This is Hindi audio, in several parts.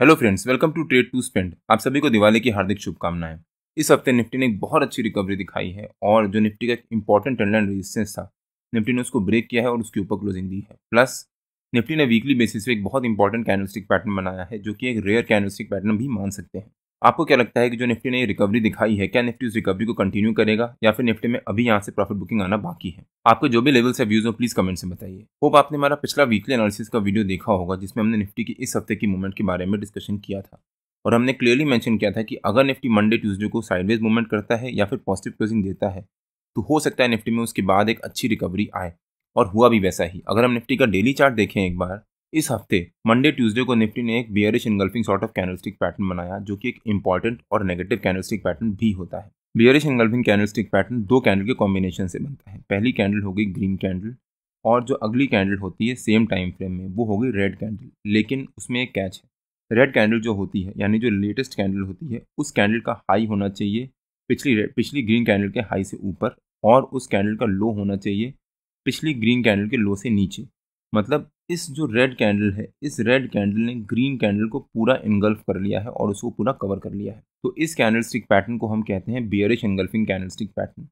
Hello friends, welcome to trade to spend. आप सभी को दिवाली की हार्दिक शुभकामनाएं। इस हफ्ते निफ्टी ने एक बहुत अच्छी रिकवरी दिखाई है और जो निफ्टी का एक इंपॉर्टेंट ट्रेंड रेजिस्टेंस था, निफ्टी ने उसको ब्रेक किया है और उसके ऊपर क्लोजिंग दी है। प्लस निफ्टी ने वीकली बेसिस पे एक बहुत इंपॉर्टेंट कैंडलस्टिक पैटर्न बनाया है, जो कि एक रेयर कैंडलस्टिक पैटर्न भी मान सकते हैं। आपको क्या लगता है कि जो निफ्टी ने ये रिकवरी दिखाई है, क्या निफ्टी उस रिकवरी को कंटिन्यू करेगा या फिर निफ्टी में अभी यहाँ से प्रॉफिट बुकिंग आना बाकी है? आपको जो भी लेवल्स या व्यूज हो प्लीज कमेंट से बताइए। होप आपने हमारा पिछला वीकली एनालिसिस का वीडियो देखा होगा, जिसमें हमने निफ्टी की इस हफ्ते की मूवमेंट के बारे में डिस्कशन किया था और हमने क्लियरली मेंशन किया था कि अगर निफ्टी मंडे ट्यूसडे को साइडवेज मूवमेंट करता है या फिर पॉजिटिव क्लोजिंग देता है, तो हो सकता है निफ्टी में उसके बाद एक अच्छी रिकवरी आए, और हुआ भी वैसा ही। अगर हम निफ्टी का डेली चार्ट देखें एक बार, इस हफ्ते मंडे ट्यूसडे को निफ्टी ने एक bearish engulfing sort of candlestick pattern बनाया, जो कि एक इंपॉर्टेंट और नेगेटिव कैंडलस्टिक पैटर्न भी होता है। बियरिश इंगल्फिंग कैंडलस्टिक पैटर्न दो कैंडल के कॉम्बिनेशन से बनता है। पहली कैंडल हो गई ग्रीन कैंडल और जो अगली कैंडल होती है सेम टाइम फ्रेम में, वो हो गई रेड कैंडल। लेकिन उसमें एक कैच है। रेड कैंडल जो होती है, यानी जो लेटेस्ट कैंडल होती है, उस कैंडल का हाई होना चाहिए पिछली ग्रीन कैंडल के हाई से ऊपर, और उस कैंडल का लो होना चाहिए पिछली ग्रीन कैंडल के लो से नीचे। मतलब इस जो रेड कैंडल है, इस रेड कैंडल ने ग्रीन कैंडल को पूरा इनगल्फ कर लिया है और उसको पूरा कवर कर लिया है। तो इस कैंडलस्टिक पैटर्न को हम कहते हैं बियरिश इनगल्फिंग कैंडलस्टिक पैटर्न।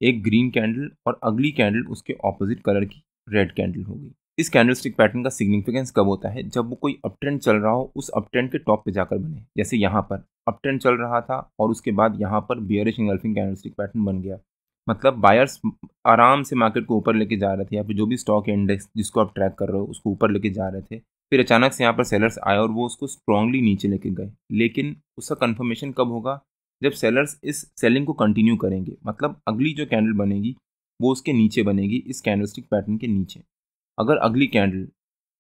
एक ग्रीन कैंडल और अगली कैंडल उसके ऑपोजिट कलर की रेड कैंडल होगी। इस कैंडलस्टिक पैटर्न का सिग्निफिकेंस कब होता है? जब वो कोई अप ट्रेंड चल रहा हो, उस अप ट्रेंड के टॉप पे जाकर बने। जैसे यहाँ पर अप ट्रेंड चल रहा था और उसके बाद यहाँ पर बियरिश इंगल्फिंग कैंडलस्टिक पैटर्न बन गया। मतलब बायर्स आराम से मार्केट को ऊपर लेके जा रहे थे, या फिर जो भी स्टॉक इंडेक्स जिसको आप ट्रैक कर रहे हो उसको ऊपर लेके जा रहे थे। फिर अचानक से यहाँ पर सेलर्स आए और वो उसको स्ट्रांगली नीचे लेके गए। लेकिन उसका कंफर्मेशन कब होगा? जब सेलर्स इस सेलिंग को कंटिन्यू करेंगे। मतलब अगली जो कैंडल बनेगी वो उसके नीचे बनेगी, इस कैंडलस्टिक पैटर्न के नीचे। अगर अगली कैंडल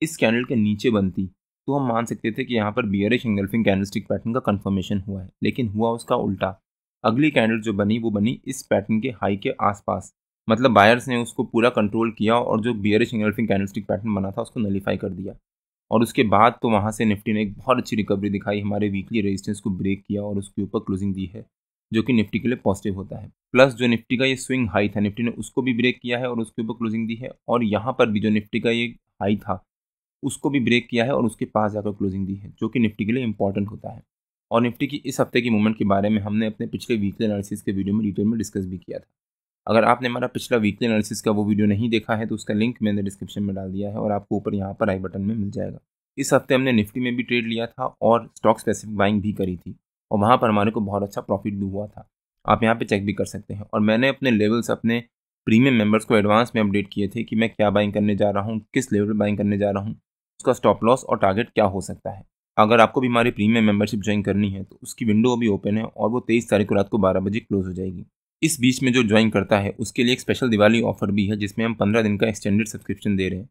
इस कैंडल के नीचे बनती, तो हम मान सकते थे कि यहाँ पर बियरिश इंगल्फिंग कैंडलस्टिक पैटर्न का कंफर्मेशन हुआ है। लेकिन हुआ उसका उल्टा। अगली कैंडल जो बनी वो बनी इस पैटर्न के हाई के आसपास। मतलब बायर्स ने उसको पूरा कंट्रोल किया और जो बियरिश इंगल्फिंग कैंडलस्टिक पैटर्न बना था उसको नलीफाई कर दिया। और उसके बाद तो वहाँ से निफ्टी ने एक बहुत अच्छी रिकवरी दिखाई, हमारे वीकली रेजिस्टेंस को ब्रेक किया और उसके ऊपर क्लोजिंग दी है, जो कि निफ्टी के लिए पॉजिटिव होता है। प्लस जो निफ्टी का ये स्विंग हाई था, निफ्टी ने उसको भी ब्रेक किया है और उसके ऊपर क्लोजिंग दी है। और यहाँ पर भी जो निफ्टी का ये हाई था उसको भी ब्रेक किया है और उसके पास जाकर क्लोजिंग दी है, जो कि निफ्टी के लिए इंपॉर्टेंट होता है। और निफ्टी की इस हफ्ते की मूवमेंट के बारे में हमने अपने पिछले वीकली एनालिसिस के वीडियो में डिटेल में डिस्कस भी किया था। अगर आपने हमारा पिछला वीकली एनालिसिस का वो वीडियो नहीं देखा है तो उसका लिंक मैंने डिस्क्रिप्शन में डाल दिया है और आपको ऊपर यहाँ पर आई बटन में मिल जाएगा। इस हफ्ते हमने निफ्टी में भी ट्रेड लिया था और स्टॉक स्पेसिफिक बाइंग भी करी थी, और वहाँ पर हमारे को बहुत अच्छा प्रॉफिट भी हुआ था। आप यहाँ पे चेक भी कर सकते हैं। और मैंने अपने लेवल्स अपने प्रीमियम मेंबर्स को एडवांस में अपडेट किए थे कि मैं क्या बाइंग करने जा रहा हूँ, किस लेवल पर बाइंग करने जा रहा हूँ, उसका स्टॉप लॉस और टारगेट क्या हो सकता है। अगर आपको भी हमारी प्रीमियम मेंबरशिप ज्वाइन करनी है तो उसकी विंडो अभी ओपन है और वो 23 तारीख को रात को 12 बजे क्लोज हो जाएगी। इस बीच में जो ज्वाइन करता है उसके लिए एक स्पेशल दिवाली ऑफर भी है, जिसमें हम 15 दिन का एक्सटेंडेड सब्सक्रिप्शन दे रहे हैं।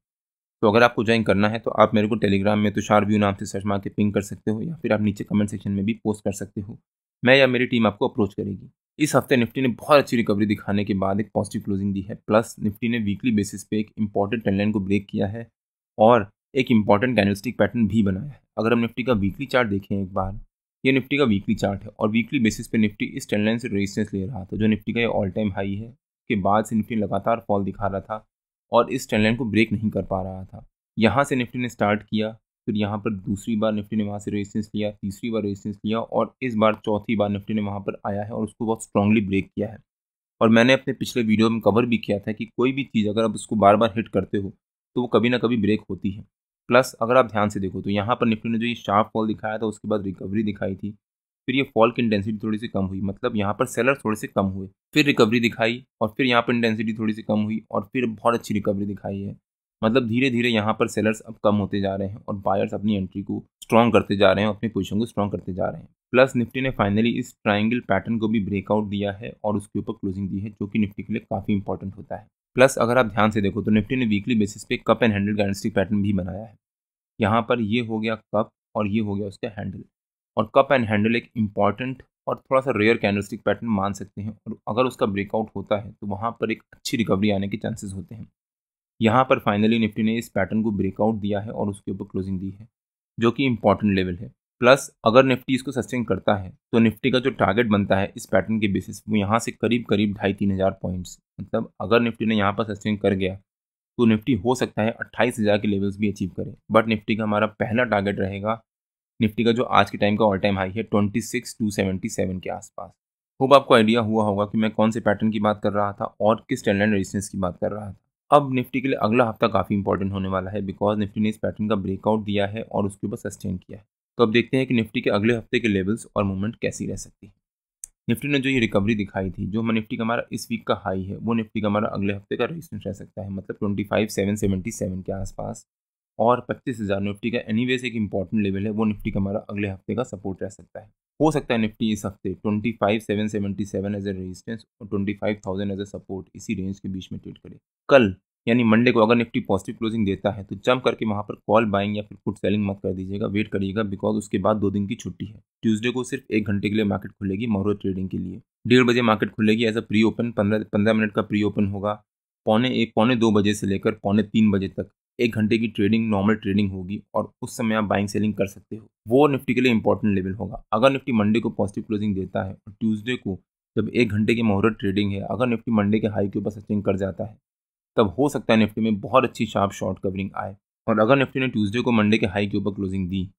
तो अगर आपको ज्वाइन करना है तो आप मेरे को टेलीग्राम में तुषार व्यू नाम से सर्च मार के पिंग कर सकते हो, या फिर आप नीचे कमेंट सेक्शन में भी पोस्ट कर सकते हो। मैं या मेरी टीम आपको अप्रोच करेगी। इस हफ्ते निफ्टी ने बहुत अच्छी रिकवरी दिखाने के बाद एक पॉजिटिव क्लोजिंग दी है। प्लस निफ्टी ने वीकली बेसिस पे एक इंपॉर्टेंट ट्रेंड लाइन को ब्रेक किया है और एक इंपॉर्टेंट कैंडलस्टिक पैटर्न भी बनाया है। अगर हम निफ्टी का वीकली चार्ट देखें एक बार, ये निफ्टी का वीकली चार्ट है और वीकली बेसिस पे निफ्टी इस ट्रेंड लाइन से रेजिस्टेंस ले रहा था, जो निफ्टी का ये ऑल टाइम हाई है। के बाद से निफ्टी लगातार फॉल दिखा रहा था और इस ट्रेंड लाइन को ब्रेक नहीं कर पा रहा था। यहाँ से निफ्टी ने स्टार्ट किया, फिर यहाँ पर दूसरी बार निफ्टी ने वहाँ से रेजिस्टेंस लिया, तीसरी बार रेजिस्टेंस लिया और इस बार चौथी बार निफ्टी ने वहाँ पर आया है और उसको बहुत स्ट्रांगली ब्रेक किया है। और मैंने अपने पिछले वीडियो में कवर भी किया था कि कोई भी चीज़ अगर आप उसको बार बार हिट करते हो तो वो कभी ना कभी ब्रेक होती है। प्लस अगर आप ध्यान से देखो तो यहाँ पर निफ्टी ने जो ये शार्प फॉल दिखाया था उसके बाद रिकवरी दिखाई थी, फिर ये फॉल की इंटेंसिटी थोड़ी सी कम हुई, मतलब यहाँ पर सेलर थोड़े से कम हुए, फिर रिकवरी दिखाई और फिर यहाँ पर इंटेंसिटी थोड़ी सी कम हुई और फिर बहुत अच्छी रिकवरी दिखाई है। मतलब धीरे धीरे यहाँ पर सेलर्स अब कम होते जा रहे हैं और बायर्स अपनी एंट्री को स्ट्रॉन्ग करते जा रहे हैं, अपनी पोजीशन को स्ट्रॉन्ग करते जा रहे हैं। प्लस निफ्टी ने फाइनली इस ट्राइंगल पैटर्न को भी ब्रेकआउट दिया है और उसके ऊपर क्लोजिंग दी है, जो कि निफ्टी के लिए काफ़ी इंपॉर्टेंट होता है। प्लस अगर आप ध्यान से देखो तो निफ्टी ने वीकली बेसिस पे cup and handle candlestick pattern भी बनाया है। यहाँ पर ये हो गया कप और ये हो गया उसका हैंडल, और कप एंड हैंडल एक इंपॉर्टेंट और थोड़ा सा रेयर कैंडलस्टिक पैटर्न मान सकते हैं, और अगर उसका ब्रेकआउट होता है तो वहाँ पर एक अच्छी रिकवरी आने के चांसेस होते हैं। यहाँ पर फाइनली निफ्टी ने इस पैटर्न को ब्रेकआउट दिया है और उसके ऊपर क्लोजिंग दी है, जो कि इंपॉर्टेंट लेवल है। प्लस अगर निफ्टी इसको सस्टेन करता है तो निफ्टी का जो टारगेट बनता है इस पैटर्न के बेसिस वो यहाँ से करीब करीब 2,500-3,000 पॉइंट्स। मतलब अगर निफ्टी ने यहाँ पर सस्टेन कर गया तो निफ्टी हो सकता है 28,000 के लेवल्स भी अचीव करे। बट निफ्टी का हमारा पहला टारगेट रहेगा निफ्टी का जो आज के टाइम का ऑल टाइम हाई है 26,277 के आसपास। होप आपको आइडिया हुआ होगा कि मैं कौन से पैटर्न की बात कर रहा था और किस ट्रेंड लाइन रेजिस्टेंस की बात कर रहा था। अब निफ्टी के लिए अगला हफ्ता काफ़ी इंपॉर्टेंट होने वाला है बिकॉज निफ्टी ने इस पैटर्न का ब्रेकआउट दिया है और उसके ऊपर सस्टेन किया है। तो अब देखते हैं कि निफ्टी के अगले हफ्ते के लेवल्स और मूवमेंट कैसी रह सकती है। निफ्टी ने जो ये रिकवरी दिखाई थी, जो निफ्टी का हमारा इस वीक का हाई है, वो निफ्टी का हमारा अगले हफ्ते का रेजिस्टेंस रह सकता है, मतलब 25,777 के आसपास। और 25,000 निफ्टी का एनीवेज एक इंपॉर्टेंट लेवल है, वो निफ्टी का हमारा अगले हफ्ते का सपोर्ट रह सकता है। हो सकता है निफ्टी इस हफ्ते 25,777 एज ए रेजिस्टेंस और 25,000 एज ए सपोर्ट इसी रेंज के बीच में ट्रेड करे। कल यानी मंडे को अगर निफ्टी पॉजिटिव क्लोजिंग देता है तो जंप करके वहां पर कॉल बाइंग या फिर पुट सेलिंग मत कर दीजिएगा, वेट करिएगा बिकॉज उसके बाद 2 दिन की छुट्टी है। ट्यूसडे को सिर्फ 1 घंटे के लिए मार्केट खुलेगी मोहर ट्रेडिंग के लिए। 1:30 बजे मार्केट खुलेगी as a pre open, 15 minute का प्री ओपन होगा। पौने 2 बजे से लेकर पौने 3 बजे तक 1 घंटे की ट्रेडिंग, नॉर्मल ट्रेडिंग होगी और उस समय आप बाइंग सेलिंग कर सकते हो। वो निफ्टी के लिए इंपॉर्टेंट लेवल होगा। अगर निफ्टी मंडे को पॉजिटिव क्लोजिंग देता है और ट्यूसडे को जब 1 घंटे की मुहूर्त ट्रेडिंग है, अगर निफ्टी मंडे के हाई के ऊपर सस्टेन कर जाता है, तब हो सकता है निफ्टी में बहुत अच्छी शार्प शॉर्ट कवरिंग आए। और अगर निफ्टी ने ट्यूसडे को मंडे के हाई के ऊपर क्लोजिंग दी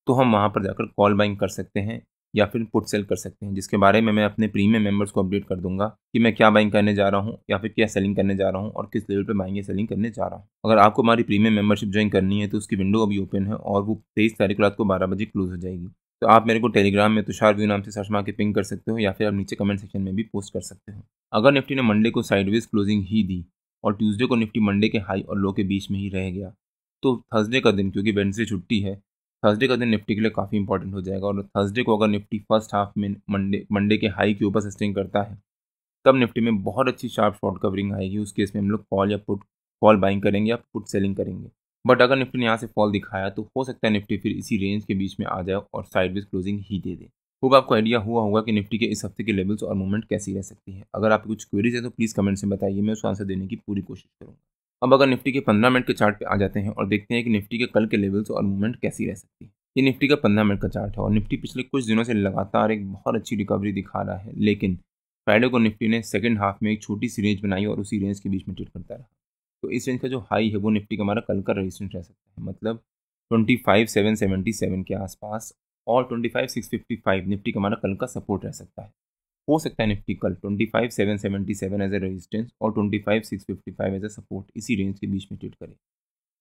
तो हम वहाँ पर जाकर कॉल बाइंग कर सकते हैं या फिर पुट सेल कर सकते हैं, जिसके बारे में मैं अपने प्रीमियम मेंबर्स को अपडेट कर दूंगा कि मैं क्या बाइंग करने जा रहा हूँ या फिर क्या सेलिंग करने जा रहा हूँ और किस लेवल पे बाइंग या सेलिंग करने जा रहा हूँ। अगर आपको हमारी प्रीमियम मेंबरशिप ज्वाइन करनी है तो उसकी विंडो अभी ओपन है और वो 23 तारीख को रात को 12 बजे क्लोज हो जाएगी। तो आप मेरे को टेलीग्राम में तुषार व्यू नाम से सर्च मार के पिंग कर सकते हो या फिर आप नीचे कमेंट सेक्शन में भी पोस्ट कर सकते हो। अगर निफ्टी ने मंडे को साइडवेज क्लोजिंग ही दी और ट्यूसडे को निफ्टी मंडे के हाई और लो के बीच में ही रह गया तो थर्सडे का दिन, क्योंकि वेडनेसडे छुट्टी है, थर्सडे का दिन निफ्टी के लिए काफ़ी इंपॉर्टेंट हो जाएगा। और थर्सडे को अगर निफ्टी फर्स्ट हाफ में मंडे के हाई के ऊपर सस्टेन करता है तब निफ्टी में बहुत अच्छी शार्प शॉर्ट कवरिंग आएगी। उस केस में हम लोग कॉल बाइंग करेंगे या पुट सेलिंग करेंगे। बट अगर निफ्टी ने यहाँ से फॉल दिखाया तो हो सकता है निफ्टी फिर इसी रेंज के बीच में आ जाए और साइडवेज क्लोजिंग ही दे दे। होप आपको आइडिया हुआ होगा कि निफ्टी के इस हफ्ते के लेवल्स और मूवमेंट कैसी रह सकती है। अगर आपकी कुछ क्वेरीज है तो प्लीज़ कमेंट से बताइए, मैं उसको आंसर देने की पूरी कोशिश करूँगा। अब अगर निफ्टी के 15 मिनट के चार्ट पे आ जाते हैं और देखते हैं कि निफ्टी के कल के लेवल्स और मूवमेंट कैसी रह सकती है। ये निफ्टी का 15 मिनट का चार्ट है और निफ्टी पिछले कुछ दिनों से लगातार एक बहुत अच्छी रिकवरी दिखा रहा है, लेकिन फ्राइडे को निफ्टी ने सेकंड हाफ में एक छोटी सी रेंज बनाई और उसी रेंज के बीच में ट्रेड करता रहा। तो इस रेंज का जो हाई है वो निफ्टी का हमारा कल का रेजिस्टेंस रह सकता है, मतलब 25,777 के आसपास। और 25,655 निफ्टी का हमारा कल का सपोर्ट रह सकता है। हो सकता है निफ्टी कल 25,777 एज ए रेजिस्टेंस और 25,655 एज ए सपोर्ट इसी रेंज के बीच में ट्रेड करे।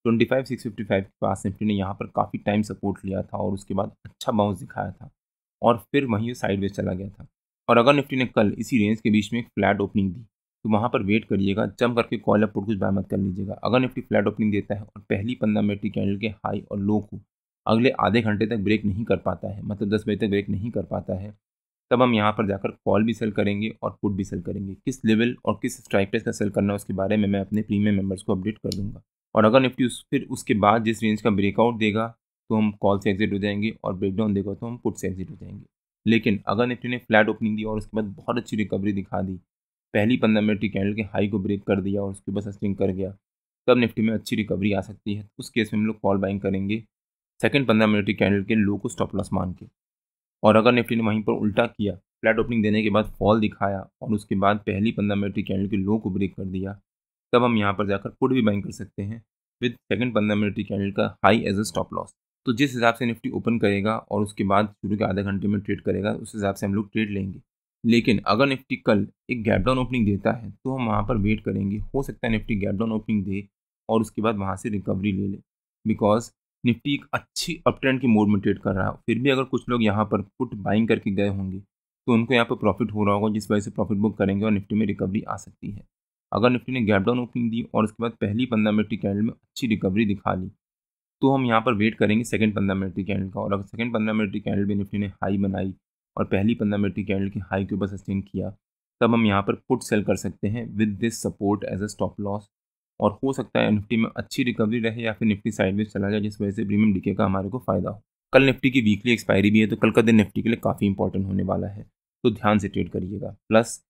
25,655 के पास निफ्टी ने यहाँ पर काफ़ी टाइम सपोर्ट लिया था और उसके बाद अच्छा बाउंस दिखाया था और फिर वहीं साइडवेज चला गया था। और अगर निफ्टी ने कल इसी रेंज के बीच में एक फ्लैट ओपनिंग दी तो वहाँ पर वेट करिएगा, जंप करके कॉल या पुट कुछ बाय मत कर लीजिएगा। अगर निफ्टी फ्लैट ओपनिंग देता है और पहली 15 मिनट की कैंडल के हाई और लो को अगले आधे घंटे तक ब्रेक नहीं कर पाता है, मतलब 10 बजे तक ब्रेक नहीं कर पाता है, तब हम यहाँ पर जाकर कॉल भी सेल करेंगे और पुट भी सेल करेंगे। किस लेवल और किस स्ट्राइक प्राइस का सेल करना है उसके बारे में मैं अपने प्रीमियम मेंबर्स को अपडेट कर दूंगा। और अगर निफ्टी फिर उसके बाद जिस रेंज का ब्रेकआउट देगा तो हम कॉल से एग्जिट हो जाएंगे और ब्रेकडाउन देगा तो हम पुट से एग्जिट हो जाएंगे। लेकिन अगर निफ्टी ने फ्लैट ओपनिंग दी और उसके बाद बहुत अच्छी रिकवरी दिखा दी, पहली 15 मिनट की कैंडल के हाई को ब्रेक कर दिया और उसके बाद सस्टेन कर गया, तब निफ्टी में अच्छी रिकवरी आ सकती है। उस केस में हम लोग कॉल बाइंग करेंगे सेकंड 15 मिनट की कैंडल के लो को स्टॉप लॉस मान के। और अगर निफ्टी ने वहीं पर उल्टा किया, फ्लैट ओपनिंग देने के बाद फॉल दिखाया और उसके बाद पहली 15 मिनट की कैंडल के लो को ब्रेक कर दिया, तब हम यहाँ पर जाकर पुट भी बाइंग कर सकते हैं विद सेकंड 15 मिनट की कैंडल का high as a stop loss. तो जिस हिसाब से निफ्टी ओपन करेगा और उसके बाद शुरू के आधे घंटे में ट्रेड करेगा, उस हिसाब से हम लोग ट्रेड लेंगे। लेकिन अगर निफ्टी कल एक गैप डाउन ओपनिंग देता है तो हम वहाँ पर वेट करेंगे। हो सकता है निफ्टी गैप डाउन ओपनिंग दे और उसके बाद वहाँ से रिकवरी ले ले, बिकॉज निफ्टी एक अच्छी अप ट्रेंड की मोड में ट्रेड कर रहा है। फिर भी अगर कुछ लोग यहाँ पर पुट बाइंग करके गए होंगे तो उनको यहाँ पर प्रॉफिट हो रहा होगा, जिस वजह से प्रॉफिट बुक करेंगे और निफ्टी में रिकवरी आ सकती है। अगर निफ्टी ने गैप डाउन ओपनिंग दी और उसके बाद पहली 15 मिनट की कैंडल में अच्छी रिकवरी दिखा ली तो हम यहाँ पर वेट करेंगे सेकंड 15 मिनट की कैंडल का। और अगर सेकंड 15 मिनट की कैंडल भी निफ्टी ने हाई बनाई और पहली 15 मिनट की कैंडल की हाई के ऊपर सस्टेन किया, तब हम यहाँ पर पुट सेल कर सकते हैं with this support as a stop loss. और हो सकता है निफ्टी में अच्छी रिकवरी रहे या फिर निफ्टी साइडवेज चला जाए, जिस वजह से प्रीमियम डीके का हमारे को फायदा हो। कल निफ्टी की वीकली एक्सपायरी भी है तो कल का दिन निफ्टी के लिए काफ़ी इंपॉर्टेंट होने वाला है, तो ध्यान से ट्रेड करिएगा। प्लस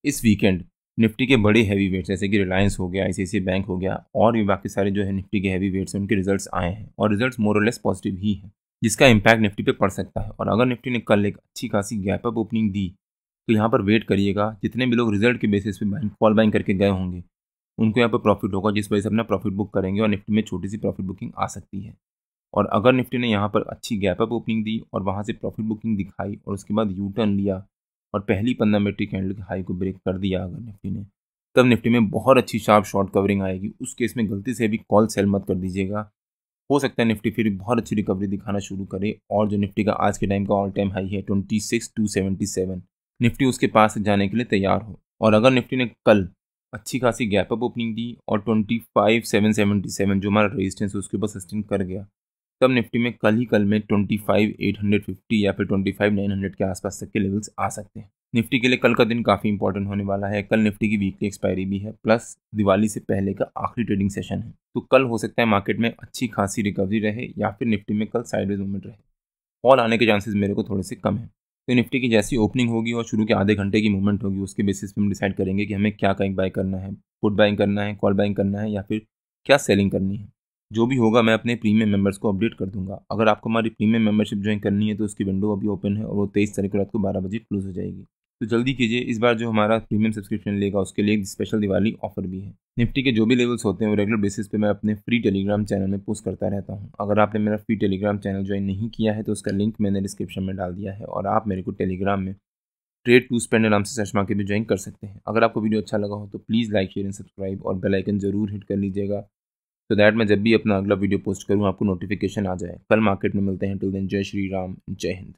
इस वीकेंड निफ्टी के बड़े हैवी वेट्स जैसे कि रिलायंस हो गया, ICICI बैंक हो गया और भी बाकी सारे जो है निफ्टी के हैवी वेट्स हैं उनके रिजल्ट्स आए हैं और रिजल्ट्स मोर और लेस पॉजिटिव ही हैं, जिसका इम्पैक्ट निफ्टी पे पड़ सकता है। और अगर निफ्टी ने कल एक अच्छी खासी गैप अप ओपनिंग दी तो यहाँ पर वेट करिएगा, जितने भी लोग रिजल्ट के बेसिस पे कॉल बाइंग करके गए होंगे उनको यहाँ पर प्रॉफिट होगा, जिस वजह से अपना प्रॉफिट बुक करेंगे और निफ्टी में छोटी सी प्रॉफिट बुकिंग आ सकती है। और अगर निफ्टी ने यहाँ पर अच्छी गैप अप ओपनिंग दी और वहाँ से प्रॉफिट बुकिंग दिखाई और उसके बाद यू टर्न लिया और पहली 15 मिनट कैंडल के हाई को ब्रेक कर दिया अगर निफ्टी ने, तब निफ्टी में बहुत अच्छी शार्प शॉर्ट कवरिंग आएगी। उस केस में गलती से भी कॉल सेल मत कर दीजिएगा। हो सकता है निफ्टी फिर बहुत अच्छी रिकवरी दिखाना शुरू करे और जो निफ्टी का आज के टाइम का ऑल टाइम हाई है 26,277, निफ्टी उसके पास जाने के लिए तैयार हो। और अगर निफ्टी ने कल अच्छी खासी गैप अप ओपनिंग दी और 25,777 जो हमारा रेजिस्टेंस है उसके ऊपर सस्टेन कर गया, तब निफ्टी में कल में 25,850 या फिर 25,900 के आसपास तक के लेवल्स आ सकते हैं। निफ्टी के लिए कल का दिन काफ़ी इंपॉर्टेंट होने वाला है। कल निफ्टी की वीकली एक्सपायरी भी है, प्लस दिवाली से पहले का आखिरी ट्रेडिंग सेशन है। तो कल हो सकता है मार्केट में अच्छी खासी रिकवरी रहे या फिर निफ्टी में कल साइडवेज मूवमेंट रहे। फॉल आने के चांसेस मेरे को थोड़े से कम है। तो निफ्टी की जैसी ओपनिंग होगी और शुरू के आधे घंटे की मूवमेंट होगी, उसके बेसिस पे हम डिसाइड करेंगे कि हमें क्या कहीं बाय करना है, पुट बाइंग करना है, कॉल बाइंग करना है या फिर क्या सेलिंग करनी है। जो भी होगा मैं अपने प्रीमियम मेंबर्स को अपडेट कर दूंगा। अगर आपको हमारी प्रीमियम मेंबरशिप ज्वाइन करनी है तो उसकी विंडो अभी ओपन है और वो 23 तारीख को रात को 12 बजे क्लोज हो जाएगी। तो जल्दी कीजिए, इस बार जो हमारा प्रीमियम सब्सक्रिप्शन लेगा उसके लिए एक स्पेशल दिवाली ऑफर भी है। निफ्टी के जो भी लेवल्स होते हैं वो रेगुलर बेसिस पे मैं अपने फ्री टेलीग्राम चैनल में पोस्ट करता रहता हूँ। अगर आपने मेरा फ्री टेलीग्राम चैनल ज्वाइन नहीं किया है तो उसका लिंक मैंने डिस्क्रिप्शन में डाल दिया है और आप मेरे को टेलीग्राम में ट्रेड टू स्पेंड नाम से सर्च मार के भी ज्वाइन कर सकते हैं। अगर आपको वीडियो अच्छा लगा हो तो please like share and subscribe और बेल आइकन जरूर हिट कर लीजिएगा, तो दैट मैं जब भी अपना अगला वीडियो पोस्ट करूँ आपको नोटिफिकेशन आ जाए। कल मार्केट में मिलते हैं। टिल देन जय श्री राम, जय हिंद।